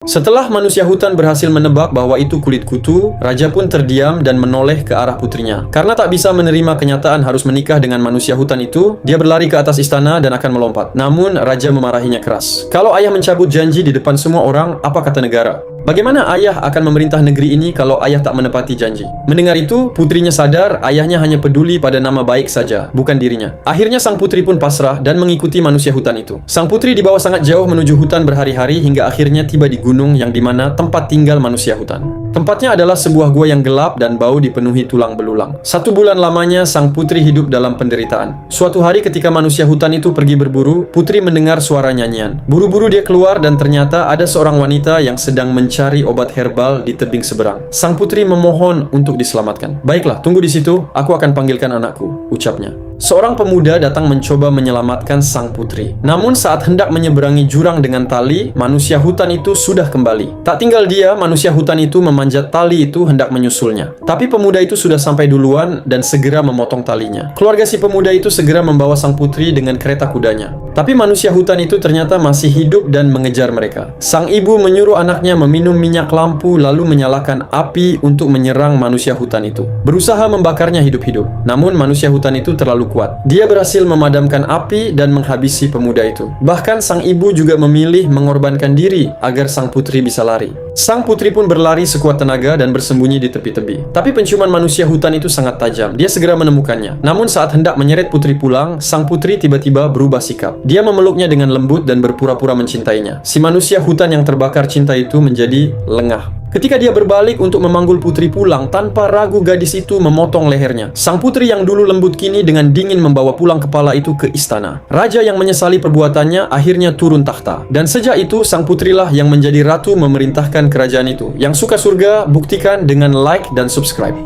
Setelah manusia hutan berhasil menebak bahwa itu kulit kutu, raja pun terdiam dan menoleh ke arah putrinya. Karena tak bisa menerima kenyataan harus menikah dengan manusia hutan itu, dia berlari ke atas istana dan akan melompat. Namun, raja memarahinya keras. Kalau ayah mencabut janji di depan semua orang, apa kata negara? Bagaimana ayah akan memerintah negeri ini kalau ayah tak menepati janji? Mendengar itu, putrinya sadar ayahnya hanya peduli pada nama baik saja, bukan dirinya. Akhirnya sang putri pun pasrah dan mengikuti manusia hutan itu. Sang putri dibawa sangat jauh menuju hutan berhari-hari hingga akhirnya tiba di gunung yang dimana tempat tinggal manusia hutan. Tempatnya adalah sebuah gua yang gelap dan bau dipenuhi tulang belulang. 1 bulan lamanya sang putri hidup dalam penderitaan. Suatu hari ketika manusia hutan itu pergi berburu, putri mendengar suara nyanyian. Buru-buru dia keluar dan ternyata ada seorang wanita yang sedang mencari obat herbal di tebing seberang. Sang putri memohon untuk diselamatkan. "Baiklah, tunggu di situ, aku akan panggilkan anakku," ucapnya. Seorang pemuda datang mencoba menyelamatkan sang putri. Namun saat hendak menyeberangi jurang dengan tali, manusia hutan itu sudah kembali. Tak tinggal dia, manusia hutan itu memanjat tali itu hendak menyusulnya. Tapi pemuda itu sudah sampai duluan dan segera memotong talinya. Keluarga si pemuda itu segera membawa sang putri dengan kereta kudanya. Tapi manusia hutan itu ternyata masih hidup dan mengejar mereka. Sang ibu menyuruh anaknya meminum minyak lampu lalu menyalakan api untuk menyerang manusia hutan itu. Berusaha membakarnya hidup-hidup. Namun manusia hutan itu terlalu kuat. Dia berhasil memadamkan api dan menghabisi pemuda itu. Bahkan sang ibu juga memilih mengorbankan diri agar sang putri bisa lari. Sang putri pun berlari sekuat tenaga dan bersembunyi di tepi-tepi. Tapi penciuman manusia hutan itu sangat tajam. Dia segera menemukannya. Namun saat hendak menyeret putri pulang, sang putri tiba-tiba berubah sikap. Dia memeluknya dengan lembut dan berpura-pura mencintainya. Si manusia hutan yang terbakar cinta itu menjadi lengah. Ketika dia berbalik untuk memanggul putri pulang, tanpa ragu gadis itu memotong lehernya. Sang putri yang dulu lembut kini dengan dingin membawa pulang kepala itu ke istana. Raja yang menyesali perbuatannya akhirnya turun takhta. Dan sejak itu, sang putrilah yang menjadi ratu memerintahkan kerajaan itu. Yang suka surga, buktikan dengan like dan subscribe.